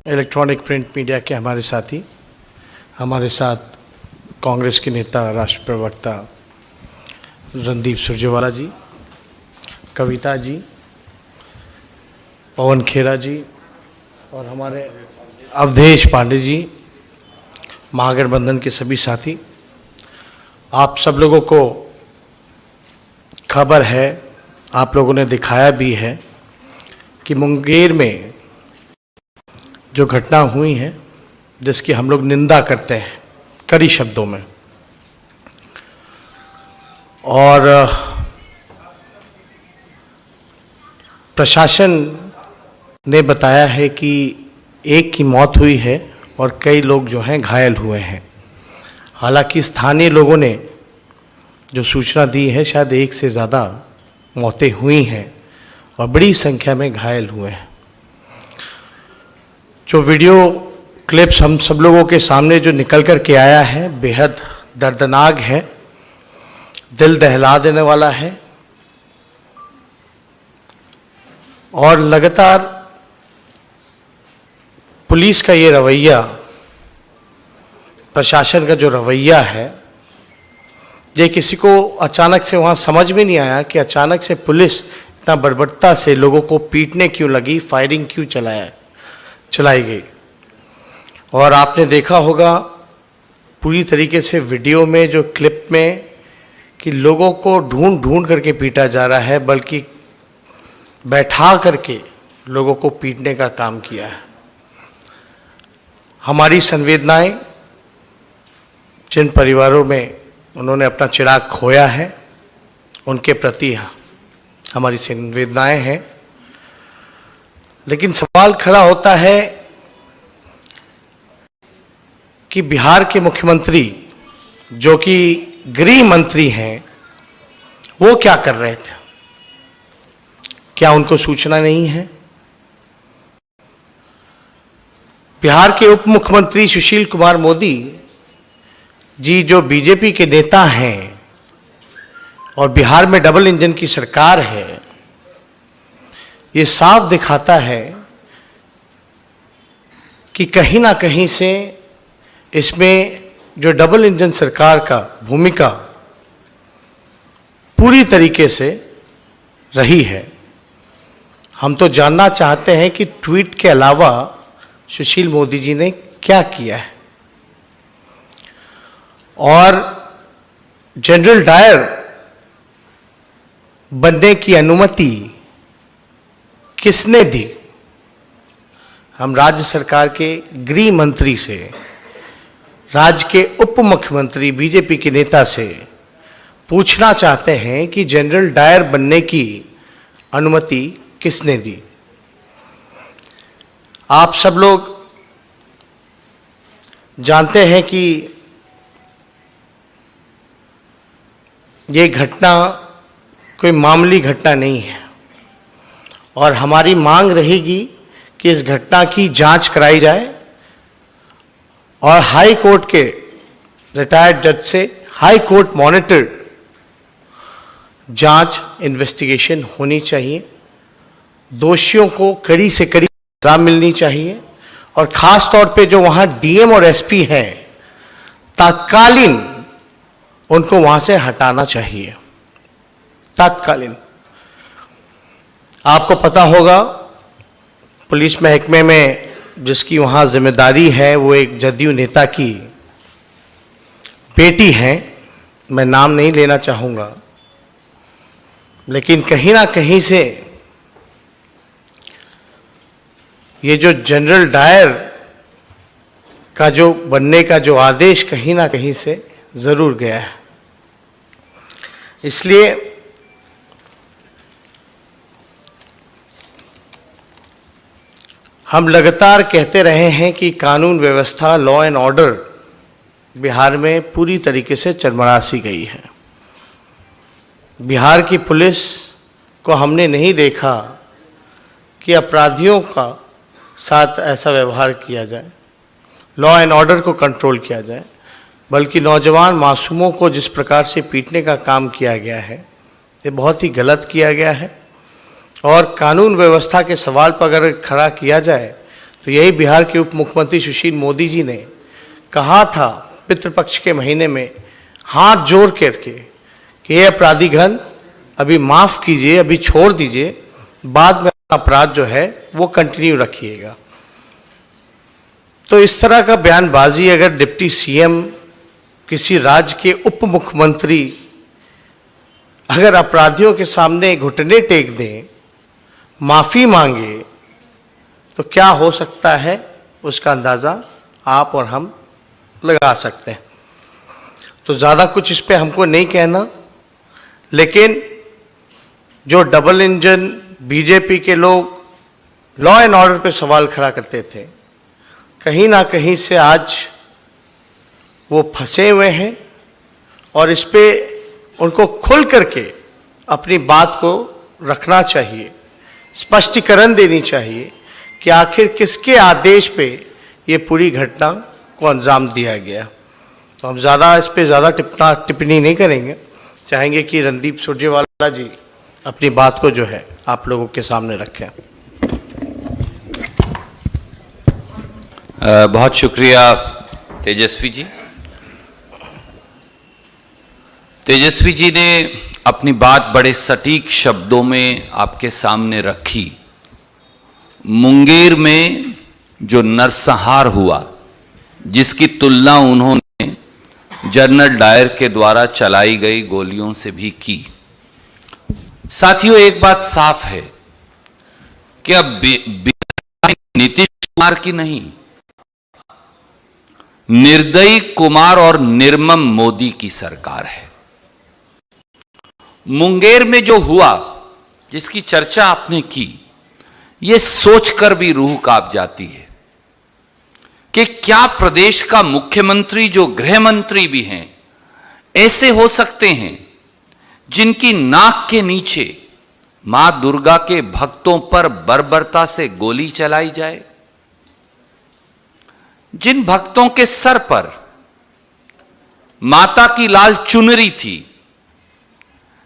Electronic print media के हमारे साथी, हमारे साथ कांग्रेस के नेता राष्ट्र प्रवक्ता रणदीप सुरजेवाला जी, कविता जी, पवन खेरा जी और हमारे अवधेश पांडे जी, महागठबंधन के सभी साथी। आप सब लोगों को खबर है, आप लोगों ने दिखाया भी है कि मुंगेर में जो घटना हुई है, जिसकी हम लोग निंदा करते हैं कड़ी शब्दों में, और प्रशासन ने बताया है कि एक की मौत हुई है और कई लोग जो हैं घायल हुए हैं। हालांकि स्थानीय लोगों ने जो सूचना दी है, शायद एक से ज़्यादा मौतें हुई हैं और बड़ी संख्या में घायल हुए हैं। जो वीडियो क्लिप्स हम सब लोगों के सामने जो निकल कर के आया है, बेहद दर्दनाक है, दिल दहला देने वाला है। और लगातार पुलिस का ये रवैया, प्रशासन का जो रवैया है, ये किसी को अचानक से वहाँ समझ में नहीं आया कि अचानक से पुलिस इतना बर्बरता से लोगों को पीटने क्यों लगी, फायरिंग क्यों चलाई गई। और आपने देखा होगा पूरी तरीके से वीडियो में, जो क्लिप में, कि लोगों को ढूंढ ढूंढ करके पीटा जा रहा है, बल्कि बैठा करके लोगों को पीटने का काम किया है। हमारी संवेदनाएं जिन परिवारों में उन्होंने अपना चिराग खोया है, उनके प्रति हमारी संवेदनाएं हैं। लेकिन सवाल खड़ा होता है कि बिहार के मुख्यमंत्री, जो कि गृह मंत्री हैं, वो क्या कर रहे थे? क्या उनको सूचना नहीं है? बिहार के उप मुख्यमंत्री सुशील कुमार मोदी जी, जो बीजेपी के नेता हैं और बिहार में डबल इंजन की सरकार है, ये साफ दिखाता है कि कहीं ना कहीं से इसमें जो डबल इंजन सरकार का भूमिका पूरी तरीके से रही है। हम तो जानना चाहते हैं कि ट्वीट के अलावा सुशील मोदी जी ने क्या किया है। और जनरल डायर बनने की अनुमति किसने दी? हम राज्य सरकार के गृह मंत्री से, राज्य के उप मुख्यमंत्री बीजेपी के नेता से पूछना चाहते हैं कि जनरल डायर बनने की अनुमति किसने दी? आप सब लोग जानते हैं कि ये घटना कोई मामूली घटना नहीं है और हमारी मांग रहेगी कि इस घटना की जांच कराई जाए और हाई कोर्ट के रिटायर्ड जज से हाई कोर्ट मॉनिटर्ड जांच, इन्वेस्टिगेशन होनी चाहिए। दोषियों को कड़ी से कड़ी सजा मिलनी चाहिए और खास तौर पे जो वहाँ डीएम और एसपी हैं, तत्कालीन उनको वहाँ से हटाना चाहिए, तत्कालीन। आपको पता होगा पुलिस महकमे में जिसकी वहाँ जिम्मेदारी है, वो एक जदयू नेता की बेटी हैं, मैं नाम नहीं लेना चाहूँगा, लेकिन कहीं ना कहीं से ये जो जनरल डायर का जो बनने का जो आदेश कहीं ना कहीं से ज़रूर गया है। इसलिए हम लगातार कहते रहे हैं कि कानून व्यवस्था, लॉ एंड ऑर्डर बिहार में पूरी तरीके से चरमरासी गई है। बिहार की पुलिस को हमने नहीं देखा कि अपराधियों का साथ ऐसा व्यवहार किया जाए, लॉ एंड ऑर्डर को कंट्रोल किया जाए, बल्कि नौजवान मासूमों को जिस प्रकार से पीटने का काम किया गया है, ये बहुत ही गलत किया गया है। और कानून व्यवस्था के सवाल पर अगर खड़ा किया जाए तो यही बिहार के उप मुख्यमंत्री सुशील मोदी जी ने कहा था पितृपक्ष के महीने में हाथ जोड़ करके कि ये अपराधीगण अभी माफ़ कीजिए, अभी छोड़ दीजिए, बाद में अपराध जो है वो कंटिन्यू रखिएगा। तो इस तरह का बयानबाजी अगर डिप्टी सीएम, किसी राज्य के उप मुख्यमंत्री अगर अपराधियों के सामने घुटने टेक दें, माफ़ी मांगे, तो क्या हो सकता है उसका अंदाज़ा आप और हम लगा सकते हैं। तो ज़्यादा कुछ इस पे हमको नहीं कहना, लेकिन जो डबल इंजन बीजेपी के लोग लॉ एंड ऑर्डर पे सवाल खड़ा करते थे, कहीं ना कहीं से आज वो फंसे हुए हैं और इस पे उनको खुल करके अपनी बात को रखना चाहिए, स्पष्टीकरण देनी चाहिए कि आखिर किसके आदेश पे ये पूरी घटना को अंजाम दिया गया। तो हम ज़्यादा इस पे ज़्यादा टिप्पणी नहीं करेंगे, चाहेंगे कि रणदीप सुरजेवाला जी अपनी बात को जो है आप लोगों के सामने रखें। बहुत शुक्रिया तेजस्वी जी। तेजस्वी जी ने अपनी बात बड़े सटीक शब्दों में आपके सामने रखी। मुंगेर में जो नरसंहार हुआ, जिसकी तुलना उन्होंने जनरल डायर के द्वारा चलाई गई गोलियों से भी की। साथियों, एक बात साफ है कि अब नीतीश कुमार की नहीं, निर्दयी कुमार और निर्मम मोदी की सरकार है। मुंगेर में जो हुआ, जिसकी चर्चा आपने की, यह सोचकर भी रूह कांप जाती है कि क्या प्रदेश का मुख्यमंत्री, जो गृह मंत्री भी हैं, ऐसे हो सकते हैं जिनकी नाक के नीचे मां दुर्गा के भक्तों पर बर्बरता से गोली चलाई जाए, जिन भक्तों के सर पर माता की लाल चुनरी थी,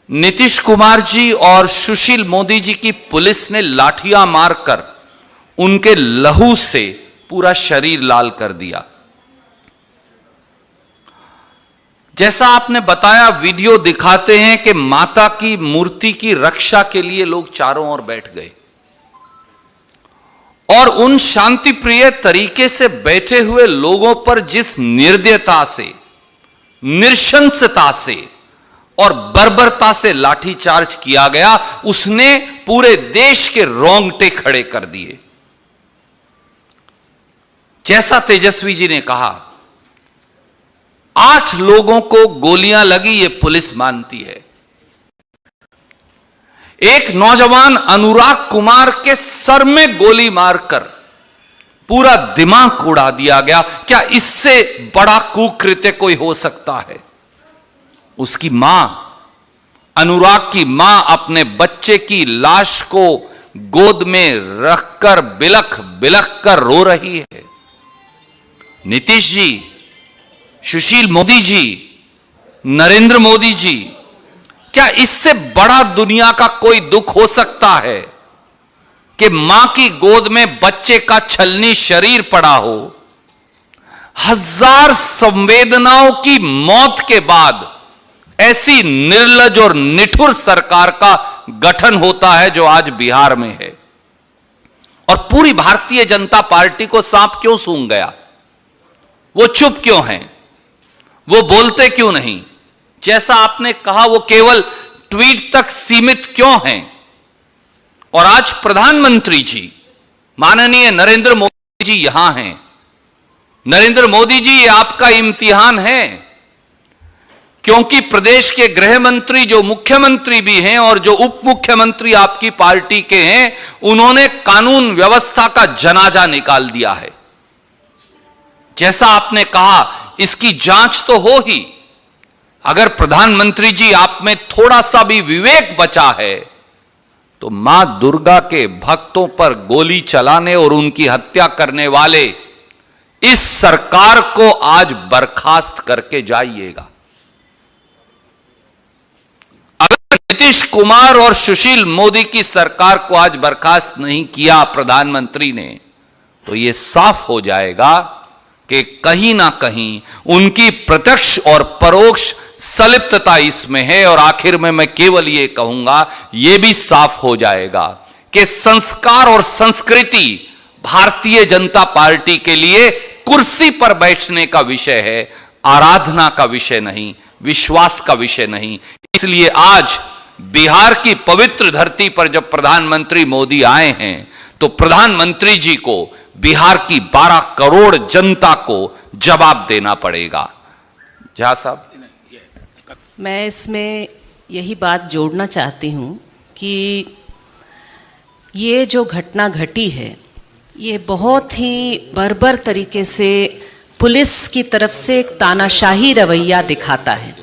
नीतीश कुमार जी और सुशील मोदी जी की पुलिस ने लाठियां मारकर उनके लहू से पूरा शरीर लाल कर दिया। जैसा आपने बताया, वीडियो दिखाते हैं कि माता की मूर्ति की रक्षा के लिए लोग चारों ओर बैठ गए और उन शांतिप्रिय तरीके से बैठे हुए लोगों पर जिस निर्दयता से, नृशंसता से और बर्बरता से लाठीचार्ज किया गया, उसने पूरे देश के रोंगटे खड़े कर दिए। जैसा तेजस्वी जी ने कहा, 8 लोगों को गोलियां लगी, ये पुलिस मानती है। एक नौजवान अनुराग कुमार के सर में गोली मारकर पूरा दिमाग उड़ा दिया गया। क्या इससे बड़ा कुकृत्य कोई हो सकता है? उसकी मां, अनुराग की मां, अपने बच्चे की लाश को गोद में रखकर बिलख बिलख कर रो रही है। नीतीश जी, सुशील मोदी जी, नरेंद्र मोदी जी, क्या इससे बड़ा दुनिया का कोई दुख हो सकता है कि मां की गोद में बच्चे का छलनी शरीर पड़ा हो? 1000 संवेदनाओं की मौत के बाद ऐसी निर्लज और निठुर सरकार का गठन होता है जो आज बिहार में है। और पूरी भारतीय जनता पार्टी को सांप क्यों सूंघ गया? वो चुप क्यों हैं? वो बोलते क्यों नहीं? जैसा आपने कहा, वो केवल ट्वीट तक सीमित क्यों हैं? और आज प्रधानमंत्री जी, माननीय नरेंद्र मोदी जी यहां हैं। नरेंद्र मोदी जी, ये आपका इम्तिहान है, क्योंकि प्रदेश के गृह मंत्री, जो मुख्यमंत्री भी हैं और जो उप मुख्यमंत्री आपकी पार्टी के हैं, उन्होंने कानून व्यवस्था का जनाजा निकाल दिया है। जैसा आपने कहा, इसकी जांच तो हो ही। अगर प्रधानमंत्री जी आप में थोड़ा सा भी विवेक बचा है, तो मां दुर्गा के भक्तों पर गोली चलाने और उनकी हत्या करने वाले इस सरकार को आज बर्खास्त करके जाइएगा। अगर नीतीश कुमार और सुशील मोदी की सरकार को आज बर्खास्त नहीं किया प्रधानमंत्री ने, तो ये साफ हो जाएगा कि कहीं ना कहीं उनकी प्रत्यक्ष और परोक्ष संलिप्तता इसमें है। और आखिर में मैं केवल ये कहूंगा, ये भी साफ हो जाएगा कि संस्कार और संस्कृति भारतीय जनता पार्टी के लिए कुर्सी पर बैठने का विषय है, आराधना का विषय नहीं, विश्वास का विषय नहीं। इसलिए आज बिहार की पवित्र धरती पर जब प्रधानमंत्री मोदी आए हैं तो प्रधानमंत्री जी को बिहार की 12 करोड़ जनता को जवाब देना पड़ेगा। झा साहब, मैं इसमें यही बात जोड़ना चाहती हूँ कि ये जो घटना घटी है ये बहुत ही बर्बर तरीके से पुलिस की तरफ से एक तानाशाही रवैया दिखाता है,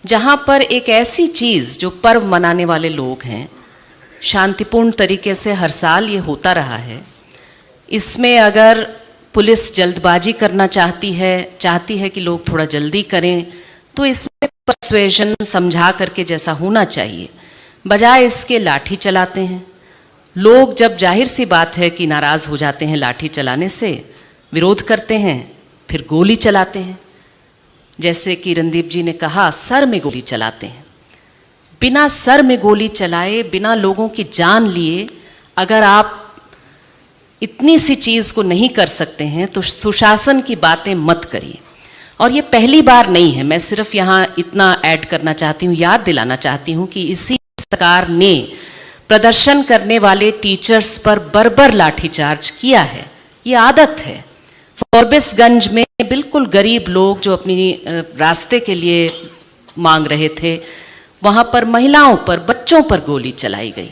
जहाँ पर एक ऐसी चीज़ जो पर्व मनाने वाले लोग हैं, शांतिपूर्ण तरीके से हर साल ये होता रहा है, इसमें अगर पुलिस जल्दबाजी करना चाहती है कि लोग थोड़ा जल्दी करें, तो इसमें पर्सुएशन समझा करके जैसा होना चाहिए, बजाय इसके लाठी चलाते हैं। लोग जब जाहिर सी बात है कि नाराज़ हो जाते हैं लाठी चलाने से, विरोध करते हैं, फिर गोली चलाते हैं। जैसे कि रणदीप जी ने कहा, सर में गोली चलाते हैं। बिना सर में गोली चलाए, बिना लोगों की जान लिए अगर आप इतनी सी चीज़ को नहीं कर सकते हैं तो सुशासन की बातें मत करिए। और ये पहली बार नहीं है, मैं सिर्फ यहाँ इतना ऐड करना चाहती हूँ, याद दिलाना चाहती हूँ कि इसी सरकार ने प्रदर्शन करने वाले टीचर्स पर बर्बर लाठीचार्ज किया है। ये आदत है। फॉरबिसगंज में बिल्कुल गरीब लोग जो अपनी रास्ते के लिए मांग रहे थे, वहाँ पर महिलाओं पर, बच्चों पर गोली चलाई गई,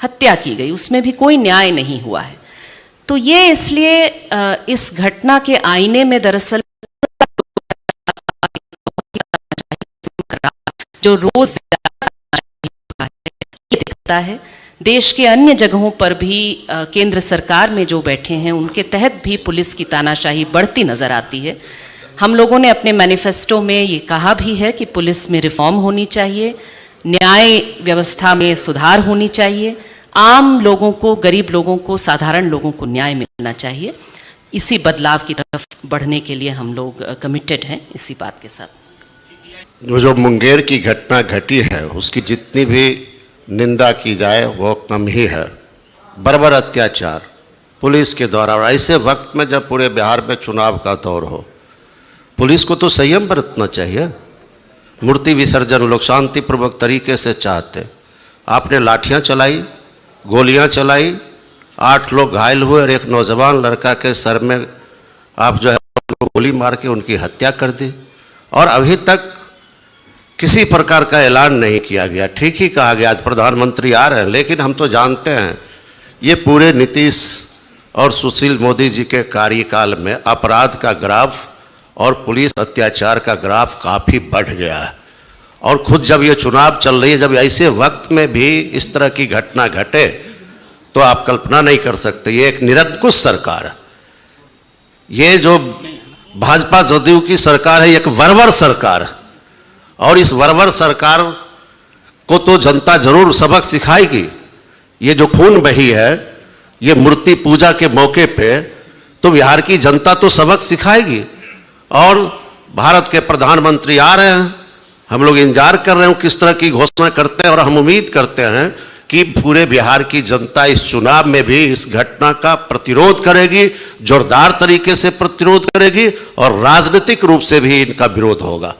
हत्या की गई, उसमें भी कोई न्याय नहीं हुआ है। तो ये इसलिए इस घटना के आईने में दरअसल जो रोज ये दिखता है, देश के अन्य जगहों पर भी केंद्र सरकार में जो बैठे हैं उनके तहत भी पुलिस की तानाशाही बढ़ती नजर आती है। हम लोगों ने अपने मैनिफेस्टो में ये कहा भी है कि पुलिस में रिफॉर्म होनी चाहिए, न्याय व्यवस्था में सुधार होनी चाहिए, आम लोगों को, गरीब लोगों को, साधारण लोगों को न्याय मिलना चाहिए। इसी बदलाव की तरफ बढ़ने के लिए हम लोग कमिटेड हैं इसी बात के साथ। जो मुंगेर की घटना घटी है उसकी जितनी भी निंदा की जाए वो कम ही है। बर्बर अत्याचार पुलिस के द्वारा, और ऐसे वक्त में जब पूरे बिहार में चुनाव का दौर हो, पुलिस को तो संयम बरतना चाहिए। मूर्ति विसर्जन लोग शांतिपूर्वक तरीके से चाहते, आपने लाठियां चलाई, गोलियां चलाई, 8 लोग घायल हुए और एक नौजवान लड़का के सर में आप जो है गोली मार के उनकी हत्या कर दी। और अभी तक किसी प्रकार का ऐलान नहीं किया गया। ठीक ही कहा गया आज प्रधानमंत्री आ रहे हैं, लेकिन हम तो जानते हैं ये पूरे नीतीश और सुशील मोदी जी के कार्यकाल में अपराध का ग्राफ और पुलिस अत्याचार का ग्राफ काफ़ी बढ़ गया है। और खुद जब ये चुनाव चल रही है, जब ऐसे वक्त में भी इस तरह की घटना घटे तो आप कल्पना नहीं कर सकते। ये एक निरंकुश सरकार है। ये जो भाजपा जदयू की सरकार है, एक बर्बर सरकार है। और इस बर्बर सरकार को तो जनता जरूर सबक सिखाएगी। ये जो खून बही है, ये मूर्ति पूजा के मौके पे, तो बिहार की जनता तो सबक सिखाएगी। और भारत के प्रधानमंत्री आ रहे हैं, हम लोग इंतजार कर रहे हैं किस तरह की घोषणा करते हैं। और हम उम्मीद करते हैं कि पूरे बिहार की जनता इस चुनाव में भी इस घटना का प्रतिरोध करेगी, जोरदार तरीके से प्रतिरोध करेगी और राजनीतिक रूप से भी इनका विरोध होगा।